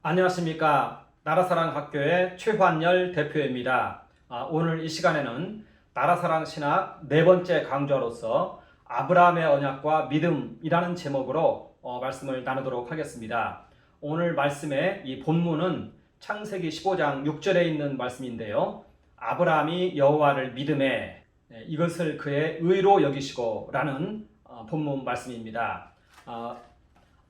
안녕하십니까. 나라사랑학교의 최환열 대표입니다. 오늘 이 시간에는 나라사랑 신학 네 번째 강좌로서 아브라함의 언약과 믿음이라는 제목으로 말씀을 나누도록 하겠습니다. 오늘 말씀의 이 본문은 창세기 15장 6절에 있는 말씀인데요. 아브라함이 여호와를 믿음에 이것을 그의 의로 여기시고 라는 본문 말씀입니다.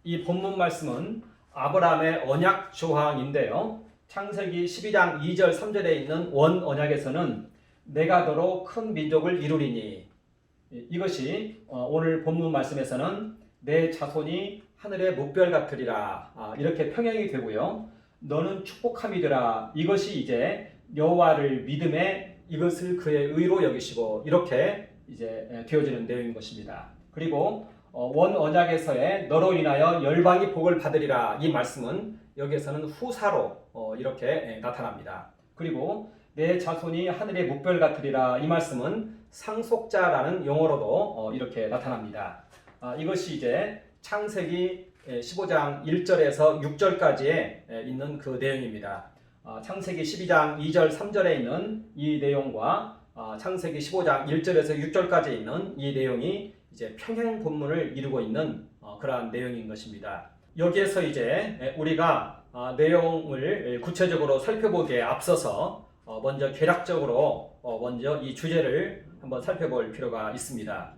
이 본문 말씀은 아브라함의 언약 조항인데요. 창세기 12장 2절 3절에 있는 원 언약에서는 내가 너로 큰 민족을 이루리니, 이것이 오늘 본문 말씀에서는 내 자손이 하늘의 뭇별 같으리라 이렇게 평행이 되고요. 너는 축복함이 되라, 이것이 이제 여호와를 믿음에 이것을 그의 의로 여기시고 이렇게 이제 되어지는 내용인 것입니다. 그리고 원 언약에서의 너로 인하여 열방이 복을 받으리라, 이 말씀은 여기에서는 후사로 이렇게 나타납니다. 그리고 내 자손이 하늘의 뭇별 같으리라, 이 말씀은 상속자라는 용어로도 이렇게 나타납니다. 이것이 이제 창세기 15장 1절에서 6절까지에 있는 그 내용입니다. 창세기 12장 2절 3절에 있는 이 내용과 창세기 15장 1절에서 6절까지 있는 이 내용이 이제 평행 본문을 이루고 있는 그러한 내용인 것입니다. 여기에서 이제 우리가 내용을 구체적으로 살펴보기에 앞서서 먼저 개략적으로 먼저 이 주제를 한번 살펴볼 필요가 있습니다.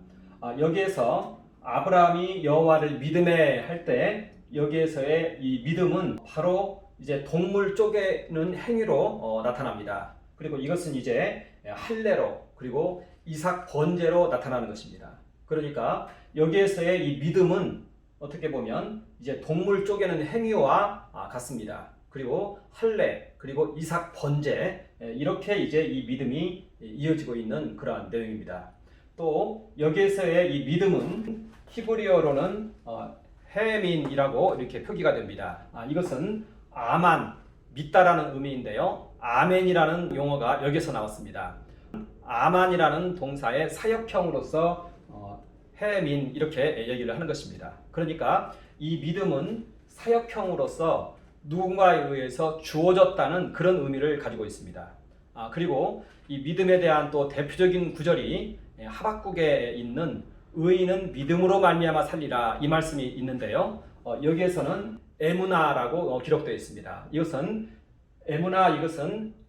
여기에서 아브라함이 여호와를 믿음에 할 때 여기에서의 이 믿음은 바로 이제 동물 쪼개는 행위로 나타납니다. 그리고 이것은 이제 할례로 그리고 이삭 번제로 나타나는 것입니다. 그러니까 여기에서의 이 믿음은 어떻게 보면 이제 동물 쪼개는 행위와 같습니다. 그리고 할례 그리고 이삭 번제, 이렇게 이제 이 믿음이 이어지고 있는 그러한 내용입니다. 또 여기에서의 이 믿음은 히브리어로는 헤민이라고 이렇게 표기가 됩니다. 이것은 아만, 믿다라는 의미인데요. 아멘이라는 용어가 여기서 나왔습니다. 아만이라는 동사의 사역형으로서 헤민 이렇게 얘기를 하는 것입니다. 그러니까 이 믿음은 사역형으로서 누군가에 의해서 주어졌다는 그런 의미를 가지고 있습니다. 그리고 이 믿음에 대한 또 대표적인 구절이 하박국에 있는 의인은 믿음으로 말미암아 살리라, 이 말씀이 있는데요. 여기에서는 에무나라고 기록되어 있습니다. 이것은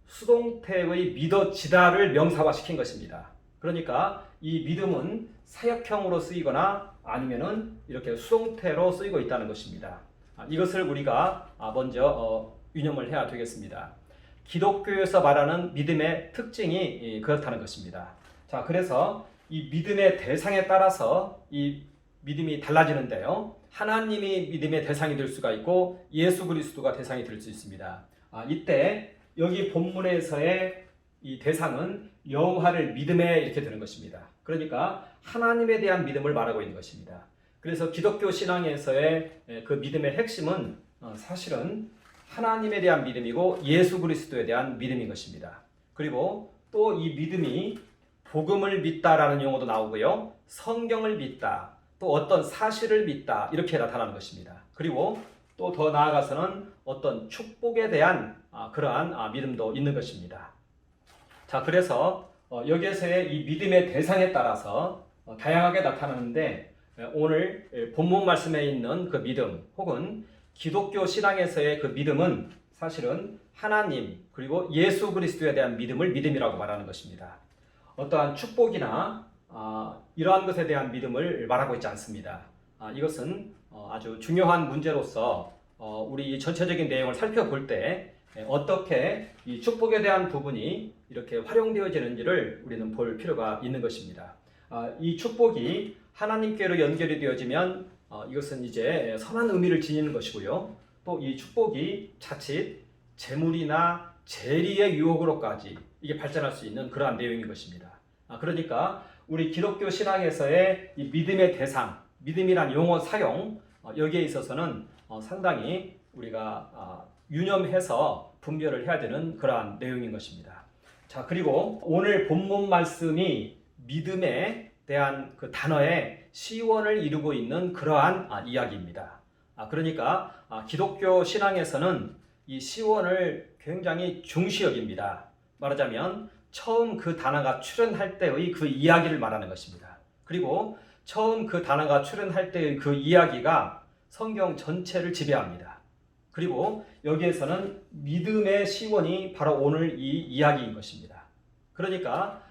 수동태의 믿어지다를 명사화시킨 것입니다. 그러니까 이 믿음은 사역형으로 쓰이거나 아니면은 이렇게 수동태로 쓰이고 있다는 것입니다. 이것을 우리가 먼저 유념을 해야 되겠습니다. 기독교에서 말하는 믿음의 특징이 그렇다는 것입니다. 자, 그래서 이 믿음의 대상에 따라서 이 믿음이 달라지는데요. 하나님이 믿음의 대상이 될 수가 있고 예수 그리스도가 대상이 될 수 있습니다. 이때 여기 본문에서의 이 대상은 여호와를 믿음에 이렇게 되는 것입니다. 그러니까 하나님에 대한 믿음을 말하고 있는 것입니다. 그래서 기독교 신앙에서의 그 믿음의 핵심은 사실은 하나님에 대한 믿음이고 예수 그리스도에 대한 믿음인 것입니다. 그리고 또 이 믿음이 복음을 믿다라는 용어도 나오고요. 성경을 믿다, 또 어떤 사실을 믿다, 이렇게 나타나는 것입니다. 그리고 또 더 나아가서는 어떤 축복에 대한 그러한 믿음도 있는 것입니다. 자, 그래서 여기에서의 이 믿음의 대상에 따라서 다양하게 나타나는데, 오늘 본문 말씀에 있는 그 믿음 혹은 기독교 신앙에서의 그 믿음은 사실은 하나님 그리고 예수 그리스도에 대한 믿음을 믿음이라고 말하는 것입니다. 어떠한 축복이나 이러한 것에 대한 믿음을 말하고 있지 않습니다. 이것은 아주 중요한 문제로서 우리 전체적인 내용을 살펴볼 때 어떻게 이 축복에 대한 부분이 이렇게 활용되어지는지를 우리는 볼 필요가 있는 것입니다. 이 축복이 하나님께로 연결이 되어지면 이것은 이제 선한 의미를 지니는 것이고요. 또 이 축복이 자칫 재물이나 재리의 유혹으로까지 이게 발전할 수 있는 그러한 내용인 것입니다. 그러니까 우리 기독교 신앙에서의 이 믿음의 대상, 믿음이란 용어 사용, 여기에 있어서는 상당히 우리가 유념해서 분별을 해야 되는 그러한 내용인 것입니다. 자, 그리고 오늘 본문 말씀이 믿음에 대한 그 단어의 시원을 이루고 있는 그러한 이야기입니다. 그러니까 기독교 신앙에서는 이 시온을 굉장히 중시 여깁니다. 말하자면 처음 그 단어가 출현할 때의 그 이야기를 말하는 것입니다. 그리고 처음 그 단어가 출현할 때의 그 이야기가 성경 전체를 지배합니다. 그리고 여기에서는 믿음의 시원이 바로 오늘 이 이야기인 것입니다. 그러니까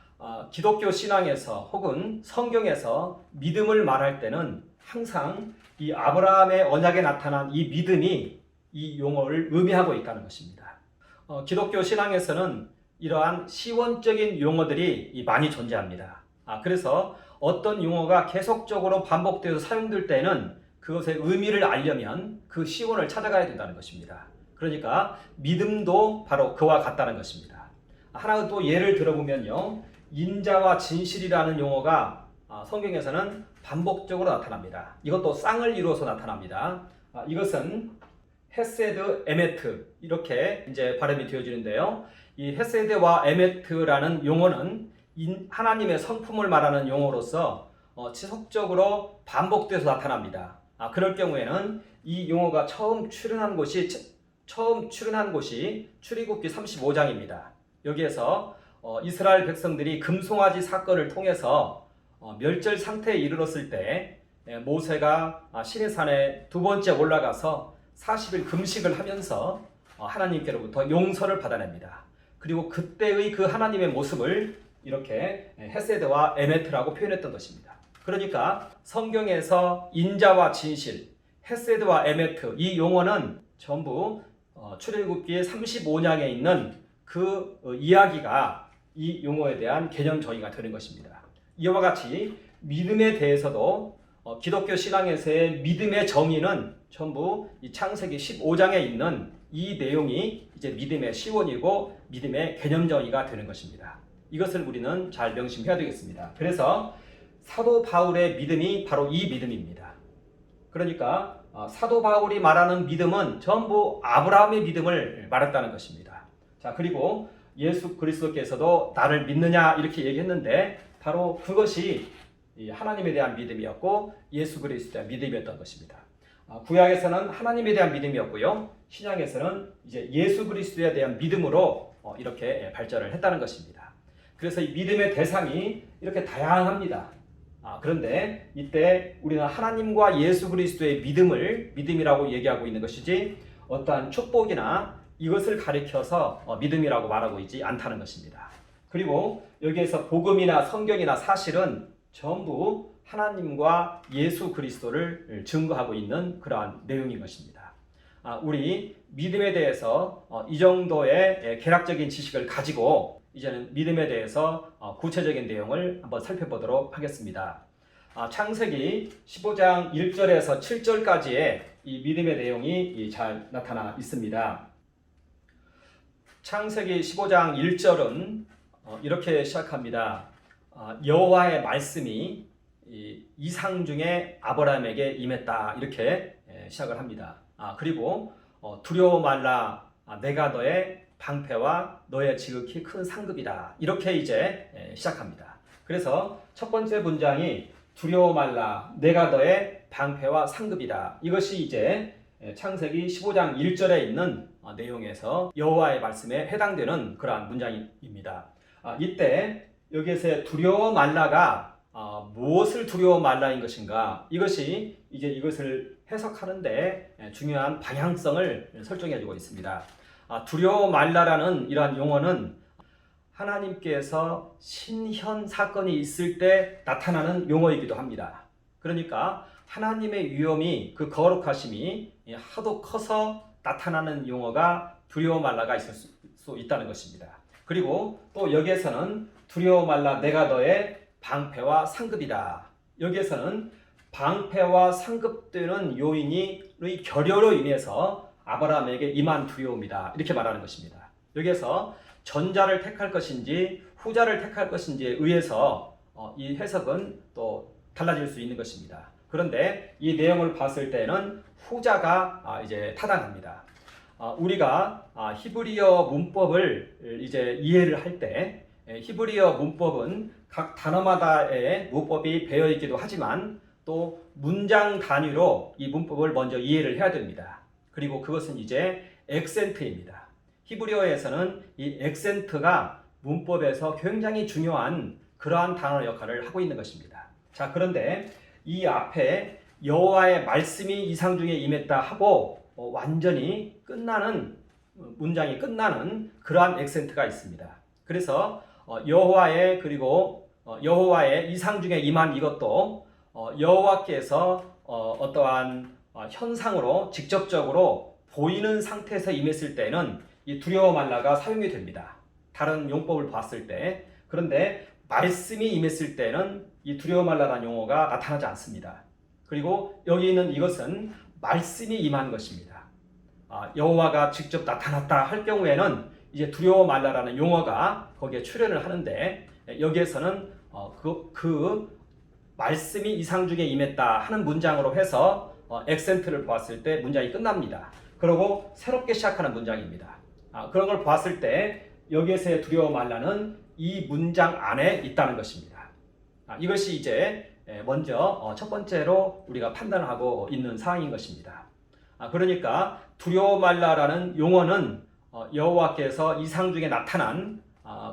기독교 신앙에서 혹은 성경에서 믿음을 말할 때는 항상 이 아브라함의 언약에 나타난 이 믿음이 이 용어를 의미하고 있다는 것입니다. 기독교 신앙에서는 이러한 시원적인 용어들이 많이 존재합니다. 그래서 어떤 용어가 계속적으로 반복되어서 사용될 때는 그것의 의미를 알려면 그 시원을 찾아가야 된다는 것입니다. 그러니까 믿음도 바로 그와 같다는 것입니다. 하나 또 예를 들어보면요, 인자와 진실이라는 용어가 성경에서는 반복적으로 나타납니다. 이것도 쌍을 이루어서 나타납니다. 이것은 헤세드 에메트 이렇게 이제 발음이 되어지는데요. 이 헤세드와 에메트라는 용어는 하나님의 성품을 말하는 용어로서 지속적으로 반복돼서 나타납니다. 그럴 경우에는 이 용어가 처음 출현한 곳이 출애굽기 35장입니다. 여기에서 이스라엘 백성들이 금송아지 사건을 통해서 멸절 상태에 이르렀을 때 모세가 시내산에 두 번째 올라가서 40일 금식을 하면서 하나님께로부터 용서를 받아냅니다. 그리고 그때의 그 하나님의 모습을 이렇게 헤세드와 에메트라고 표현했던 것입니다. 그러니까 성경에서 인자와 진실, 헤세드와 에메트 이 용어는 전부 출애굽기 35장에 있는 그 이야기가 이 용어에 대한 개념 정의가 되는 것입니다. 이와 같이 믿음에 대해서도 기독교 신앙에서의 믿음의 정의는 전부 이 창세기 15장에 있는 이 내용이 이제 믿음의 시원이고 믿음의 개념 정의가 되는 것입니다. 이것을 우리는 잘 명심해야 되겠습니다. 그래서 사도 바울의 믿음이 바로 이 믿음입니다. 그러니까 사도 바울이 말하는 믿음은 전부 아브라함의 믿음을 말했다는 것입니다. 자, 그리고 예수 그리스도께서도 나를 믿느냐 이렇게 얘기했는데 바로 그것이 하나님에 대한 믿음이었고 예수 그리스도에 대한 믿음이었던 것입니다. 구약에서는 하나님에 대한 믿음이었고요, 신약에서는 이제 예수 그리스도에 대한 믿음으로 이렇게 발전을 했다는 것입니다. 그래서 이 믿음의 대상이 이렇게 다양합니다. 그런데 이때 우리는 하나님과 예수 그리스도의 믿음이라고 얘기하고 있는 것이지 어떠한 축복이나 이것을 가리켜서 믿음이라고 말하고 있지 않다는 것입니다. 그리고 여기에서 복음이나 성경이나 사실은 전부 하나님과 예수 그리스도를 증거하고 있는 그러한 내용인 것입니다. 우리 믿음에 대해서 이 정도의 개략적인 지식을 가지고 이제는 믿음에 대해서 구체적인 내용을 한번 살펴보도록 하겠습니다. 창세기 15장 1절에서 7절까지의 이 믿음의 내용이 잘 나타나 있습니다. 창세기 15장 1절은 이렇게 시작합니다. 여호와의 말씀이 이상 중에 아브라함에게 임했다 이렇게 시작을 합니다. 그리고 두려워 말라, 내가 너의 방패와 너의 지극히 큰 상급이다 이렇게 이제 시작합니다. 그래서 첫 번째 문장이 두려워 말라, 내가 너의 방패와 상급이다. 이것이 이제 창세기 15장 1절에 있는 내용에서 여호와의 말씀에 해당되는 그러한 문장입니다. 이때 여기에서 두려워 말라가 무엇을 두려워 말라인 것인가, 이것이 이제 이것을 해석하는데 중요한 방향성을 설정해 주고 있습니다. 두려워 말라라는 이러한 용어는 하나님께서 신현 사건이 있을 때 나타나는 용어이기도 합니다. 그러니까 하나님의 위엄이, 그 거룩하심이 하도 커서 나타나는 용어가 두려워 말라가 있을 수 있다는 것입니다. 그리고 또 여기에서는 두려워 말라, 내가 너의 방패와 상급이다. 여기에서는 방패와 상급되는 요인의 결여로 인해서 아브라함에게 임한 두려움이다 이렇게 말하는 것입니다. 여기에서 전자를 택할 것인지 후자를 택할 것인지에 의해서 이 해석은 또 달라질 수 있는 것입니다. 그런데 이 내용을 봤을 때는 후자가 이제 타당합니다. 우리가 히브리어 문법을 이제 이해를 할 때 히브리어 문법은 각 단어마다의 문법이 배어 있기도 하지만 또 문장 단위로 이 문법을 먼저 이해를 해야 됩니다. 그리고 그것은 이제 액센트입니다. 히브리어에서는 이 액센트가 문법에서 굉장히 중요한 그러한 단어 역할을 하고 있는 것입니다. 자, 그런데 이 앞에 여호와의 말씀이 이상중에 임했다 하고 완전히 끝나는 문장이 끝나는 그러한 액센트가 있습니다. 그래서 여호와의 그리고 여호와의 이상중에 임한 이것도 여호와께서 어떠한 현상으로 직접적으로 보이는 상태에서 임했을 때는 이 두려워 말라가 사용이 됩니다. 다른 용법을 봤을 때. 그런데 말씀이 임했을 때는 이 두려워 말라라는 용어가 나타나지 않습니다. 그리고 여기 있는 이것은 말씀이 임한 것입니다. 여호와가 직접 나타났다 할 경우에는 이제 두려워 말라라는 용어가 거기에 출현을 하는데, 여기에서는 그 말씀이 이상중에 임했다 하는 문장으로 해서 액센트를 보았을 때 문장이 끝납니다. 그리고 새롭게 시작하는 문장입니다. 그런 걸 보았을 때 여기에서의 두려워 말라는 이 문장 안에 있다는 것입니다. 이것이 이제 먼저 첫 번째로 우리가 판단하고 있는 사항인 것입니다. 그러니까 두려워 말라라는 용어는 여호와께서 이상중에 나타난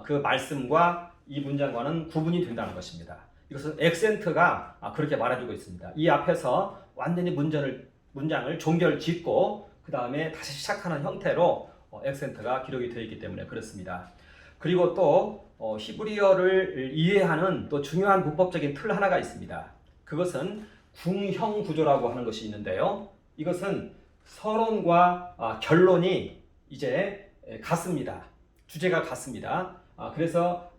그 말씀과 이 문장과는 구분이 된다는 것입니다. 이것은 액센트가 그렇게 말해주고 있습니다. 이 앞에서 완전히 문장을 종결 짓고 그 다음에 다시 시작하는 형태로 액센트가 기록이 되어 있기 때문에 그렇습니다. 그리고 또 히브리어를 이해하는 또 중요한 문법적인 틀 하나가 있습니다. 그것은 궁형 구조라고 하는 것이 있는데요. 이것은 서론과 결론이 이제 같습니다. 주제가 같습니다. 그래서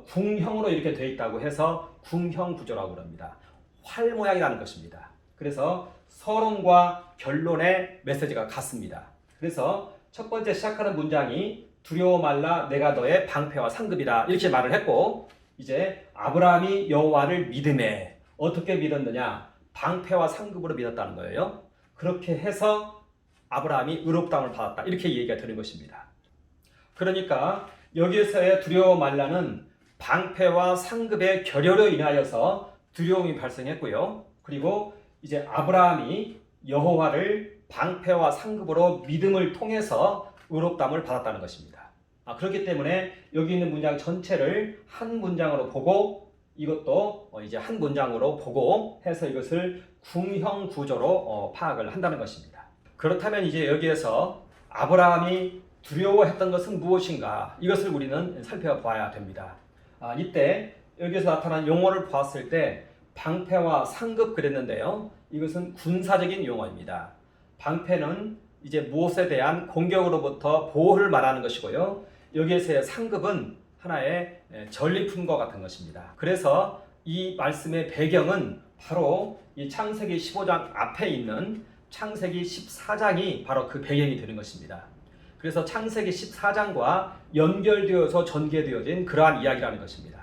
궁형으로 이렇게 되어 있다고 해서 궁형 구조라고 합니다. 활 모양이라는 것입니다. 그래서 서론과 결론의 메시지가 같습니다. 그래서 첫 번째 시작하는 문장이 두려워 말라 내가 너의 방패와 상급이다 이렇게 말을 했고, 이제 아브라함이 여호와를 믿음에 어떻게 믿었느냐, 방패와 상급으로 믿었다는 거예요. 그렇게 해서 아브라함이 의롭다함을 받았다 이렇게 얘기가 되는 것입니다. 그러니까 여기에서의 두려워 말라는 방패와 상급의 결여로 인하여서 두려움이 발생했고요. 그리고 이제 아브라함이 여호와를 방패와 상급으로 믿음을 통해서 의롭다함을 받았다는 것입니다. 그렇기 때문에 여기 있는 문장 전체를 한 문장으로 보고, 이것도 이제 한 문장으로 보고 해서 이것을 궁형 구조로 파악을 한다는 것입니다. 그렇다면 이제 여기에서 아브라함이 두려워했던 것은 무엇인가, 이것을 우리는 살펴봐야 됩니다. 이때 여기서 나타난 용어를 보았을 때 방패와 상급 그랬는데요. 이것은 군사적인 용어입니다. 방패는 이제 무엇에 대한 공격으로부터 보호를 말하는 것이고요. 여기에서의 상급은 하나의 전리품과 같은 것입니다. 그래서 이 말씀의 배경은 바로 이 창세기 15장 앞에 있는 창세기 14장이 바로 그 배경이 되는 것입니다. 그래서 창세기 14장과 연결되어서 전개되어진 그러한 이야기라는 것입니다.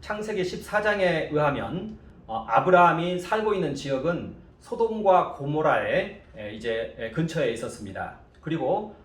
창세기 14장에 의하면 아브라함이 살고 있는 지역은 소돔과 고모라의 이제 근처에 있었습니다. 그리고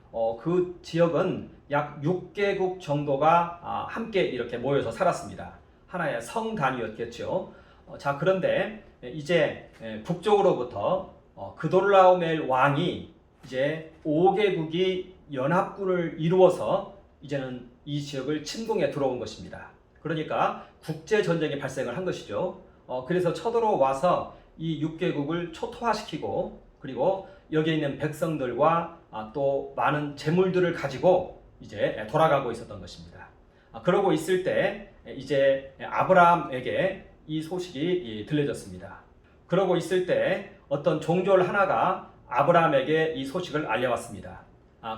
그 지역은 약 6개국 정도가 함께 이렇게 모여서 살았습니다. 하나의 성 단위였겠죠. 자, 그런데 이제 북쪽으로부터 그돌라오멜 왕이 이제 5개국이 연합군을 이루어서 이제는 이 지역을 침공해 들어온 것입니다. 그러니까 국제 전쟁이 발생을 한 것이죠. 그래서 쳐들어와서 이 6개국을 초토화시키고, 그리고 여기에 있는 백성들과 또 많은 재물들을 가지고 이제 돌아가고 있었던 것입니다. 그러고 있을 때 이제 아브라함에게 이 소식이 들려졌습니다. 그러고 있을 때 어떤 종졸 하나가 아브라함에게 이 소식을 알려왔습니다.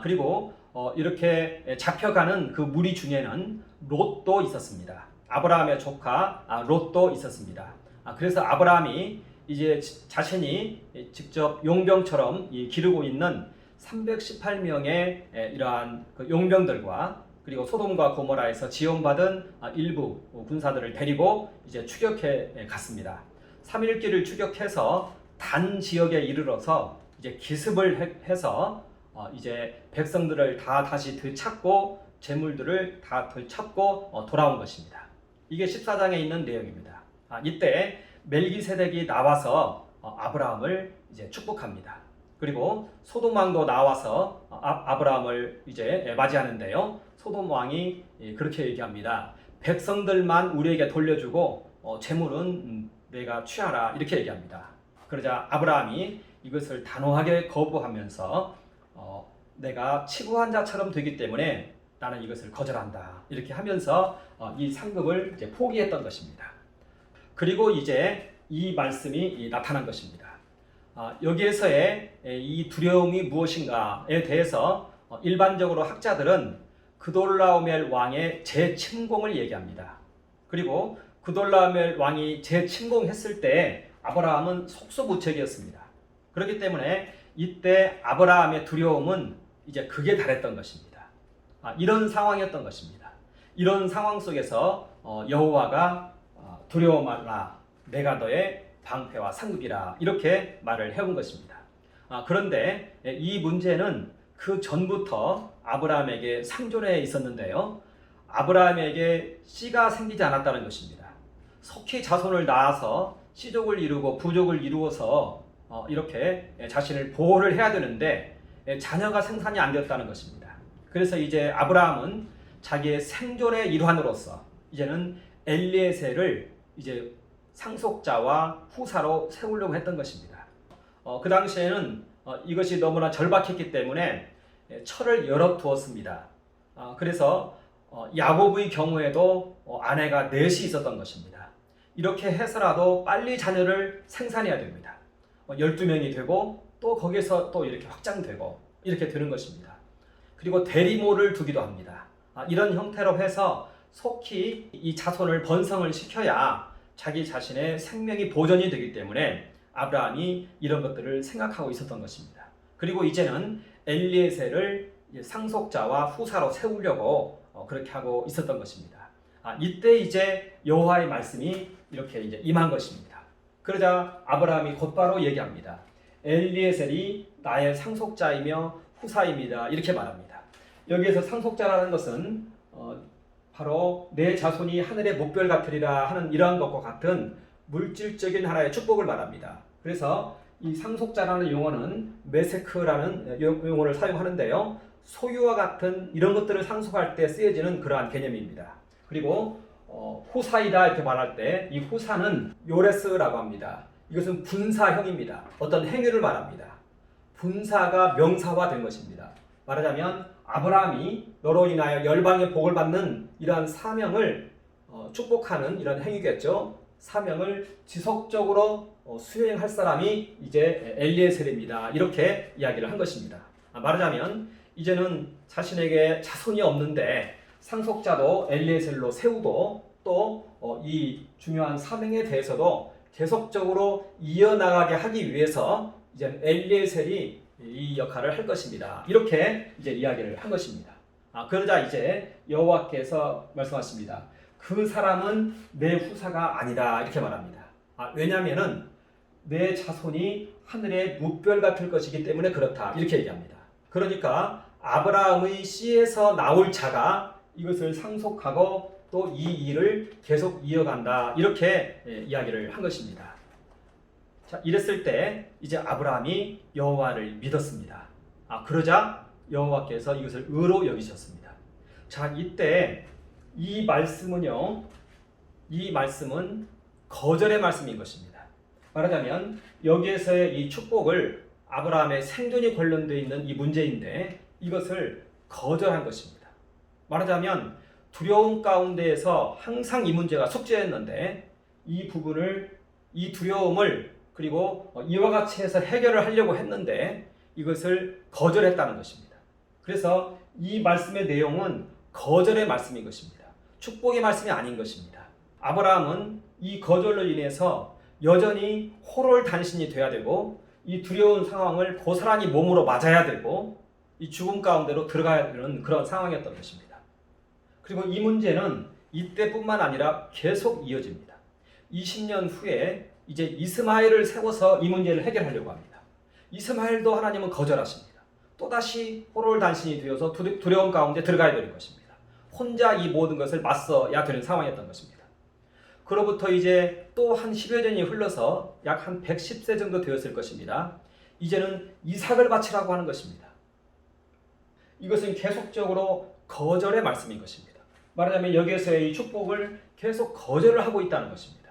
그리고 이렇게 잡혀가는 그 무리 중에는 롯도 있었습니다. 아브라함의 조카 롯도 있었습니다. 그래서 아브라함이 이제 자신이 직접 용병처럼 기르고 있는 318명의 이러한 용병들과, 그리고 소돔과 고모라에서 지원받은 일부 군사들을 데리고 이제 추격해 갔습니다. 3일길을 추격해서 단 지역에 이르러서 이제 기습을 해서 이제 백성들을 다 다시 되찾고 재물들을 다 되찾고 돌아온 것입니다. 이게 14장에 있는 내용입니다. 이때 멜기세덱이 나와서 아브라함을 이제 축복합니다. 그리고 소돔 왕도 나와서 아브라함을 이제 맞이하는데요. 소돔 왕이 그렇게 얘기합니다. 백성들만 우리에게 돌려주고 재물은 내가 취하라 이렇게 얘기합니다. 그러자 아브라함이 이것을 단호하게 거부하면서 내가 치부한 자처럼 되기 때문에 나는 이것을 거절한다 이렇게 하면서 이 상급을 이제 포기했던 것입니다. 그리고 이제 이 말씀이 나타난 것입니다. 여기에서의 이 두려움이 무엇인가에 대해서 일반적으로 학자들은 그돌라오멜 왕의 재침공을 얘기합니다. 그리고 그돌라오멜 왕이 재침공했을 때 아브라함은 속수무책이었습니다. 그렇기 때문에 이때 아브라함의 두려움은 이제 극에 달했던 것입니다. 이런 상황이었던 것입니다. 이런 상황 속에서 여호와가 두려워 말라 내가 너의 방패와 상급이라 이렇게 말을 해온 것입니다. 그런데 이 문제는 그 전부터 아브라함에게 상존해 있었는데요. 아브라함에게 씨가 생기지 않았다는 것입니다. 속히 자손을 낳아서 씨족을 이루고 부족을 이루어서 이렇게 자신을 보호를 해야 되는데 자녀가 생산이 안 되었다는 것입니다. 그래서 이제 아브라함은 자기의 생존의 일환으로서 이제는 엘리에셀을 이제 상속자와 후사로 세우려고 했던 것입니다. 그 당시에는 이것이 너무나 절박했기 때문에 철을 열어두었습니다. 그래서 야곱의 경우에도 아내가 넷이 있었던 것입니다. 이렇게 해서라도 빨리 자녀를 생산해야 됩니다. 12명이 되고 또 거기서 또 이렇게 확장되고 이렇게 되는 것입니다. 그리고 대리모를 두기도 합니다. 이런 형태로 해서 속히 이 자손을 번성을 시켜야 자기 자신의 생명이 보존이 되기 때문에 아브라함이 이런 것들을 생각하고 있었던 것입니다. 그리고 이제는 엘리에셀을 상속자와 후사로 세우려고 그렇게 하고 있었던 것입니다. 이때 이제 여호와의 말씀이 이렇게 이제 임한 것입니다. 그러자 아브라함이 곧바로 얘기합니다. 엘리에셀이 나의 상속자이며 후사입니다. 이렇게 말합니다. 여기에서 상속자라는 것은 바로 내 자손이 하늘의 목별 같으리라 하는 이러한 것과 같은 물질적인 하나의 축복을 말합니다. 그래서 이 상속자라는 용어는 메세크라는 용어를 사용하는데요. 소유와 같은 이런 것들을 상속할 때 쓰여지는 그러한 개념입니다. 그리고 후사이다 이렇게 말할 때 이 후사는 요레스라고 합니다. 이것은 분사형입니다. 어떤 행위를 말합니다. 분사가 명사화된 것입니다. 말하자면 아브라함이 너로 인하여 열방의 복을 받는 이러한 사명을 축복하는 이런 행위겠죠. 사명을 지속적으로 수행할 사람이 이제 엘리에셀입니다. 이렇게 이야기를 한 것입니다. 말하자면 이제는 자신에게 자손이 없는데 상속자도 엘리에셀로 세우고 또 이 중요한 사명에 대해서도 계속적으로 이어나가게 하기 위해서 이제 엘리에셀이 이 역할을 할 것입니다. 이렇게 이제 이야기를 한 것입니다. 그러자 이제 여호와께서 말씀하십니다. 그 사람은 내 후사가 아니다 이렇게 말합니다. 왜냐하면은 내 자손이 하늘의 묵별 같을 것이기 때문에 그렇다 이렇게 얘기합니다. 그러니까 아브라함의 씨에서 나올 자가 이것을 상속하고 또 이 일을 계속 이어간다 이렇게 이야기를 한 것입니다. 자, 이랬을 때 이제 아브라함이 여호와를 믿었습니다. 그러자 여호와께서 이것을 의로 여기셨습니다. 자, 이때 이 말씀은요, 이 말씀은 거절의 말씀인 것입니다. 말하자면 여기에서의 이 축복을 아브라함의 생존이 관련되어 있는 이 문제인데 이것을 거절한 것입니다. 말하자면 두려움 가운데에서 항상 이 문제가 속죄했는데 이 부분을, 이 두려움을 그리고 이와 같이 해서 해결을 하려고 했는데 이것을 거절했다는 것입니다. 그래서 이 말씀의 내용은 거절의 말씀인 것입니다. 축복의 말씀이 아닌 것입니다. 아브라함은 이 거절로 인해서 여전히 호롤단신이 돼야 되고 이 두려운 상황을 고스란히 몸으로 맞아야 되고 이 죽음 가운데로 들어가야 되는 그런 상황이었던 것입니다. 그리고 이 문제는 이때뿐만 아니라 계속 이어집니다. 20년 후에 이제 이스마엘을 세워서 이 문제를 해결하려고 합니다. 이스마엘도 하나님은 거절하십니다. 또다시 호롤단신이 되어서 두려움 가운데 들어가야 되는 것입니다. 혼자 이 모든 것을 맞서야 되는 상황이었던 것입니다. 그로부터 이제 또 한 10여 년이 흘러서 약 한 110세 정도 되었을 것입니다. 이제는 이삭을 바치라고 하는 것입니다. 이것은 계속적으로 거절의 말씀인 것입니다. 말하자면 여기에서의 이 축복을 계속 거절을 하고 있다는 것입니다.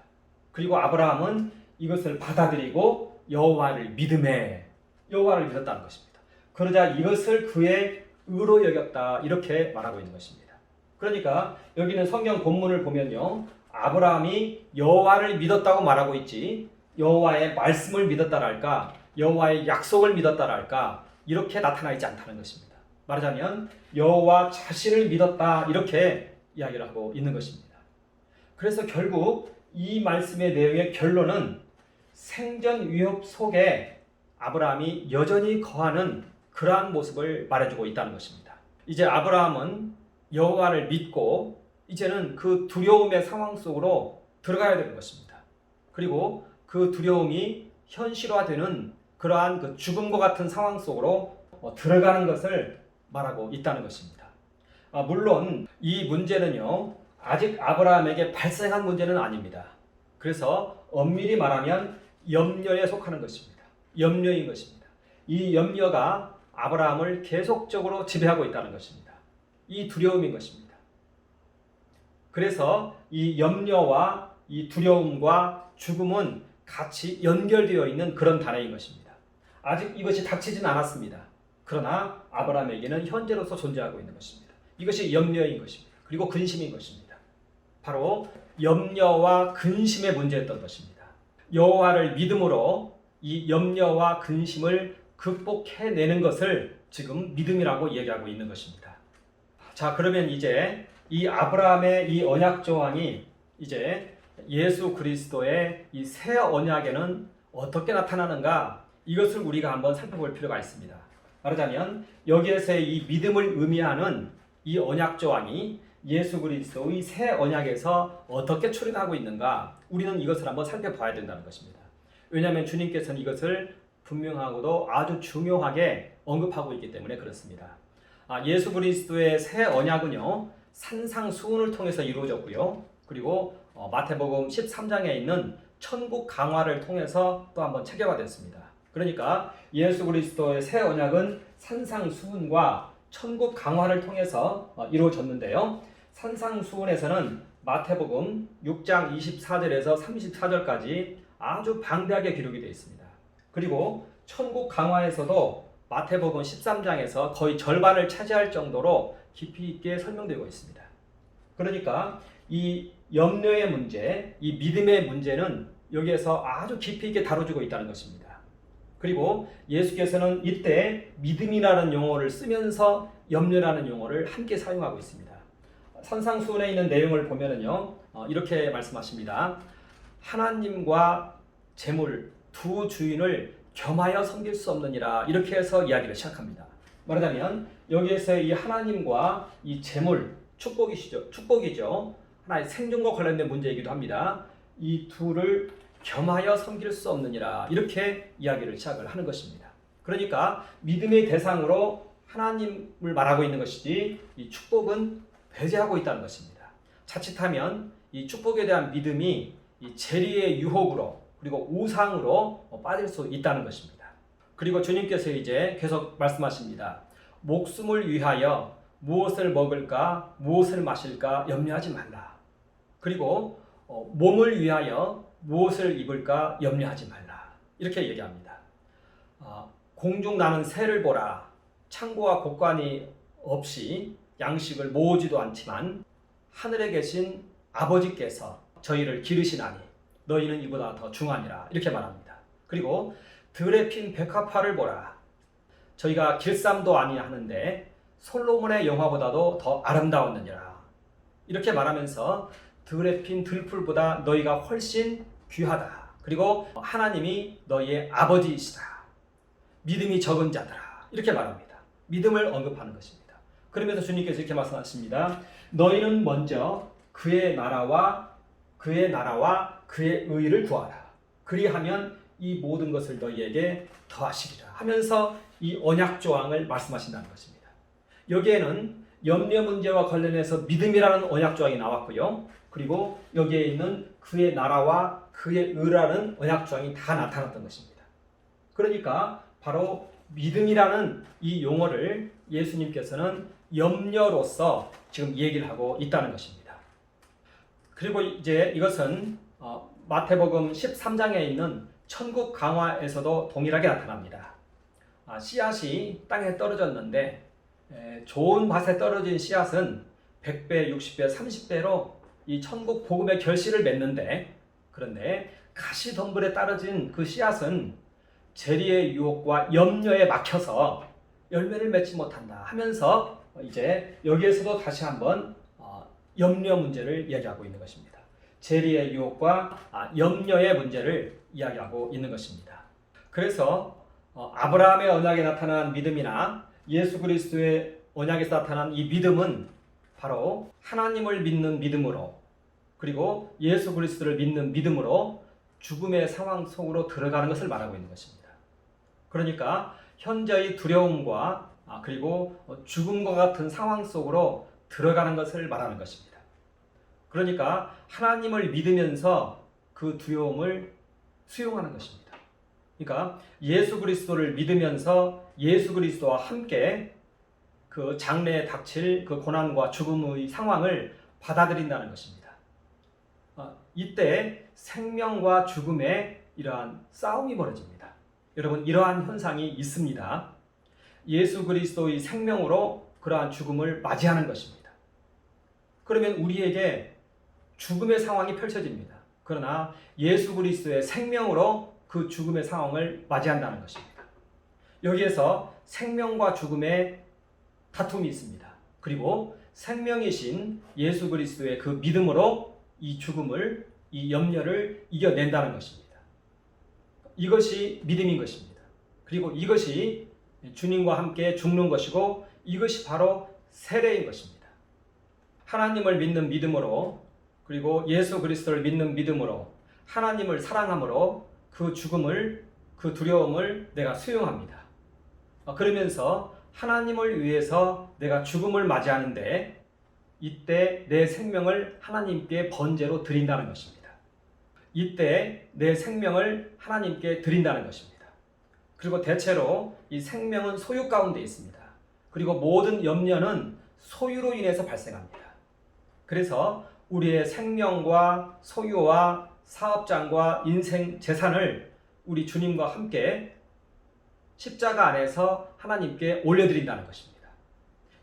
그리고 아브라함은 이것을 받아들이고 여호와를 믿었다는 것입니다. 그러자 이것을 그의 의로 여겼다 이렇게 말하고 있는 것입니다. 그러니까 여기는 성경 본문을 보면요, 아브라함이 여호와를 믿었다고 말하고 있지 여호와의 말씀을 믿었다랄까 여호와의 약속을 믿었다랄까 이렇게 나타나 있지 않다는 것입니다. 말하자면 여호와 자신을 믿었다 이렇게 이야기를 하고 있는 것입니다. 그래서 결국 이 말씀의 내용의 결론은 생전 위협 속에 아브라함이 여전히 거하는 그러한 모습을 말해주고 있다는 것입니다. 이제 아브라함은 여호와를 믿고 이제는 그 두려움의 상황 속으로 들어가야 되는 것입니다. 그리고 그 두려움이 현실화되는 그러한 그 죽음과 같은 상황 속으로 들어가는 것을 말하고 있다는 것입니다. 물론 이 문제는요, 아직 아브라함에게 발생한 문제는 아닙니다. 그래서 엄밀히 말하면 염려에 속하는 것입니다. 염려인 것입니다. 이 염려가 아브라함을 계속적으로 지배하고 있다는 것입니다. 이 두려움인 것입니다. 그래서 이 염려와 이 두려움과 죽음은 같이 연결되어 있는 그런 단어인 것입니다. 아직 이것이 닥치진 않았습니다. 그러나 아브라함에게는 현재로서 존재하고 있는 것입니다. 이것이 염려인 것입니다. 그리고 근심인 것입니다. 바로 염려와 근심의 문제였던 것입니다. 여호와를 믿음으로 이 염려와 근심을 극복해내는 것을 지금 믿음이라고 얘기하고 있는 것입니다. 자, 그러면 이제 이 아브라함의 이 언약 조항이 이제 예수 그리스도의 이 새 언약에는 어떻게 나타나는가, 이것을 우리가 한번 살펴볼 필요가 있습니다. 말하자면 여기에서의 이 믿음을 의미하는 이 언약 조항이 예수 그리스도의 새 언약에서 어떻게 출현하고 있는가, 우리는 이것을 한번 살펴봐야 된다는 것입니다. 왜냐하면 주님께서는 이것을 분명하고도 아주 중요하게 언급하고 있기 때문에 그렇습니다. 예수 그리스도의 새 언약은요, 산상수훈을 통해서 이루어졌고요. 그리고 마태복음 13장에 있는 천국 강화를 통해서 또 한번 체계화됐습니다. 그러니까 예수 그리스도의 새 언약은 산상수훈과 천국 강화를 통해서 이루어졌는데요. 산상수훈에서는 마태복음 6장 24절에서 34절까지 아주 방대하게 기록이 되어 있습니다. 그리고 천국 강화에서도 마태복음 13장에서 거의 절반을 차지할 정도로 깊이 있게 설명되고 있습니다. 그러니까 이 염려의 문제, 이 믿음의 문제는 여기에서 아주 깊이 있게 다뤄지고 있다는 것입니다. 그리고 예수께서는 이때 믿음이라는 용어를 쓰면서 염려라는 용어를 함께 사용하고 있습니다. 산상수훈에 있는 내용을 보면은요, 이렇게 말씀하십니다. 하나님과 재물 두 주인을 겸하여 섬길 수 없느니라, 이렇게 해서 이야기를 시작합니다. 말하자면 여기에서 이 하나님과 이 재물, 축복이죠. 하나의 생존과 관련된 문제이기도 합니다. 이 둘을 겸하여 섬길 수 없느니라, 이렇게 이야기를 시작을 하는 것입니다. 그러니까 믿음의 대상으로 하나님을 말하고 있는 것이지 이 축복은 배제하고 있다는 것입니다. 자칫하면 이 축복에 대한 믿음이 이 재리의 유혹으로 그리고 우상으로 빠질 수 있다는 것입니다. 그리고 주님께서 이제 계속 말씀하십니다. 목숨을 위하여 무엇을 먹을까 무엇을 마실까 염려하지 말라. 그리고 몸을 위하여 무엇을 입을까 염려하지 말라, 이렇게 얘기합니다. 공중 나는 새를 보라. 창고와 곡간이 없이 양식을 모으지도 않지만 하늘에 계신 아버지께서 저희를 기르시나니 너희는 이보다 더 중하니라, 이렇게 말합니다. 그리고 들에 핀 백합화를 보라. 저희가 길쌈도 아니하는데 솔로몬의 영화보다도 더 아름다웠느니라, 이렇게 말하면서 들에 핀 들풀보다 너희가 훨씬 귀하다. 그리고 하나님이 너희의 아버지이시다. 믿음이 적은 자들아, 이렇게 말합니다. 믿음을 언급하는 것입니다. 그러면서 주님께서 이렇게 말씀하십니다. 너희는 먼저 그의 나라와 그의 의를 구하라. 그리하면 이 모든 것을 너희에게 더하시리라 하면서 이 언약 조항을 말씀하신다는 것입니다. 여기에는 염려 문제와 관련해서 믿음이라는 언약 조항이 나왔고요. 그리고 여기에 있는 그의 나라와 그의 의라는 언약조항이 다 나타났던 것입니다. 그러니까 바로 믿음이라는 이 용어를 예수님께서는 염려로서 지금 얘기를 하고 있다는 것입니다. 그리고 이제 이것은 마태복음 13장에 있는 천국 강화에서도 동일하게 나타납니다. 씨앗이 땅에 떨어졌는데 좋은 밭에 떨어진 씨앗은 100배, 60배, 30배로 이 천국 복음의 결실을 맺는데, 그런데 가시덤불에 떨어진 그 씨앗은 재리의 유혹과 염려에 막혀서 열매를 맺지 못한다 하면서 이제 여기에서도 다시 한번 염려 문제를 이야기하고 있는 것입니다. 재리의 유혹과 염려의 문제를 이야기하고 있는 것입니다. 그래서 아브라함의 언약에 나타난 믿음이나 예수 그리스도의 언약에서 나타난 이 믿음은 바로 하나님을 믿는 믿음으로, 그리고 예수 그리스도를 믿는 믿음으로 죽음의 상황 속으로 들어가는 것을 말하고 있는 것입니다. 그러니까 현재의 두려움과 그리고 죽음과 같은 상황 속으로 들어가는 것을 말하는 것입니다. 그러니까 하나님을 믿으면서 그 두려움을 수용하는 것입니다. 그러니까 예수 그리스도를 믿으면서 예수 그리스도와 함께 그 장래에 닥칠 그 고난과 죽음의 상황을 받아들인다는 것입니다. 이때 생명과 죽음의 이러한 싸움이 벌어집니다. 여러분, 이러한 현상이 있습니다. 예수 그리스도의 생명으로 그러한 죽음을 맞이하는 것입니다. 그러면 우리에게 죽음의 상황이 펼쳐집니다. 그러나 예수 그리스도의 생명으로 그 죽음의 상황을 맞이한다는 것입니다. 여기에서 생명과 죽음의 다툼이 있습니다. 그리고 생명이신 예수 그리스도의 그 믿음으로 이 죽음을, 이 염려를 이겨낸다는 것입니다. 이것이 믿음인 것입니다. 그리고 이것이 주님과 함께 죽는 것이고, 이것이 바로 세례인 것입니다. 하나님을 믿는 믿음으로, 그리고 예수 그리스도를 믿는 믿음으로, 하나님을 사랑함으로 그 죽음을, 그 두려움을 내가 수용합니다. 그러면서 하나님을 위해서 내가 죽음을 맞이하는데, 이때 내 생명을 하나님께 번제로 드린다는 것입니다. 이때 내 생명을 하나님께 드린다는 것입니다. 그리고 대체로 이 생명은 소유 가운데 있습니다. 그리고 모든 염려는 소유로 인해서 발생합니다. 그래서 우리의 생명과 소유와 사업장과 인생 재산을 우리 주님과 함께 십자가 안에서 하나님께 올려드린다는 것입니다.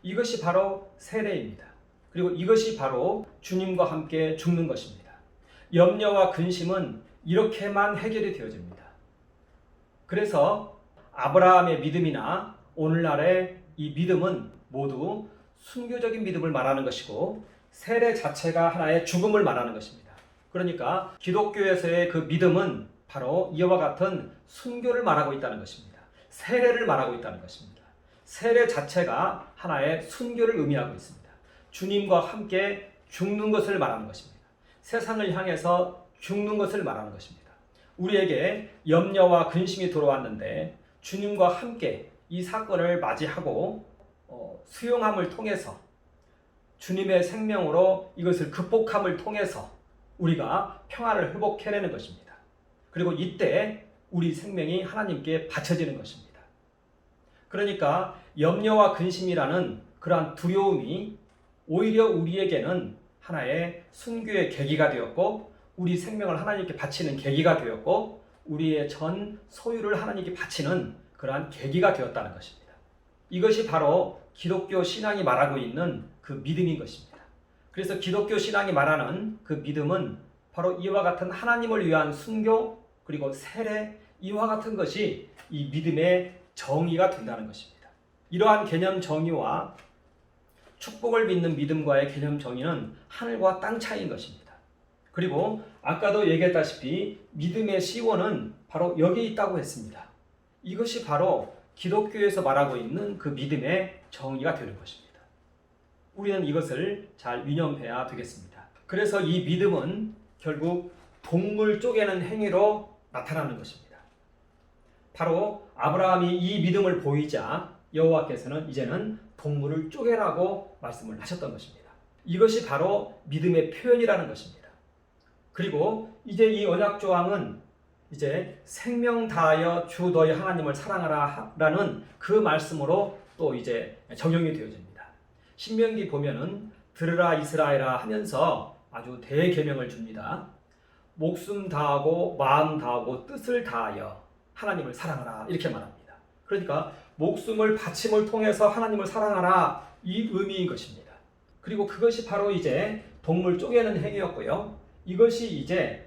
이것이 바로 세례입니다. 그리고 이것이 바로 주님과 함께 죽는 것입니다. 염려와 근심은 이렇게만 해결이 되어집니다. 그래서 아브라함의 믿음이나 오늘날의 이 믿음은 모두 순교적인 믿음을 말하는 것이고, 세례 자체가 하나의 죽음을 말하는 것입니다. 그러니까 기독교에서의 그 믿음은 바로 이와 같은 순교를 말하고 있다는 것입니다. 세례를 말하고 있다는 것입니다. 세례 자체가 하나의 순교를 의미하고 있습니다. 주님과 함께 죽는 것을 말하는 것입니다. 세상을 향해서 죽는 것을 말하는 것입니다. 우리에게 염려와 근심이 들어왔는데 주님과 함께 이 사건을 맞이하고 수용함을 통해서, 주님의 생명으로 이것을 극복함을 통해서 우리가 평안을 회복해내는 것입니다. 그리고 이때 우리 생명이 하나님께 바쳐지는 것입니다. 그러니까 염려와 근심이라는 그러한 두려움이 오히려 우리에게는 하나의 순교의 계기가 되었고, 우리 생명을 하나님께 바치는 계기가 되었고, 우리의 전 소유를 하나님께 바치는 그러한 계기가 되었다는 것입니다. 이것이 바로 기독교 신앙이 말하고 있는 그 믿음인 것입니다. 그래서 기독교 신앙이 말하는 그 믿음은 바로 이와 같은 하나님을 위한 순교, 그리고 세례, 이와 같은 것이 이 믿음의 정의가 된다는 것입니다. 이러한 개념 정의와 축복을 믿는 믿음과의 개념 정의는 하늘과 땅 차이인 것입니다. 그리고 아까도 얘기했다시피 믿음의 시원은 바로 여기에 있다고 했습니다. 이것이 바로 기독교에서 말하고 있는 그 믿음의 정의가 되는 것입니다. 우리는 이것을 잘 유념해야 되겠습니다. 그래서 이 믿음은 결국 동물 쪼개는 행위로 나타나는 것입니다. 바로 아브라함이 이 믿음을 보이자 여호와께서는 이제는 동물을 쪼개라고 말씀을 하셨던 것입니다. 이것이 바로 믿음의 표현이라는 것입니다. 그리고 이제 이 언약 조항은 이제 생명 다하여 주 너희 하나님을 사랑하라라는 그 말씀으로 또 이제 적용이 되어집니다. 신명기 보면은 들으라 이스라엘아 하면서 아주 대계명을 줍니다. 목숨 다하고 마음 다하고 뜻을 다하여 하나님을 사랑하라 이렇게 말합니다. 그러니까 목숨을 바침을 통해서 하나님을 사랑하라 이 의미인 것입니다. 그리고 그것이 바로 이제 동물 쪼개는 행위였고요. 이것이 이제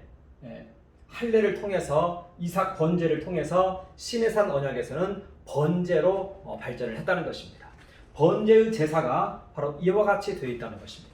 할례를 통해서 이삭 번제를 통해서 시내산 언약에서는 번제로 발전을 했다는 것입니다. 번제의 제사가 바로 이와 같이 되어 있다는 것입니다.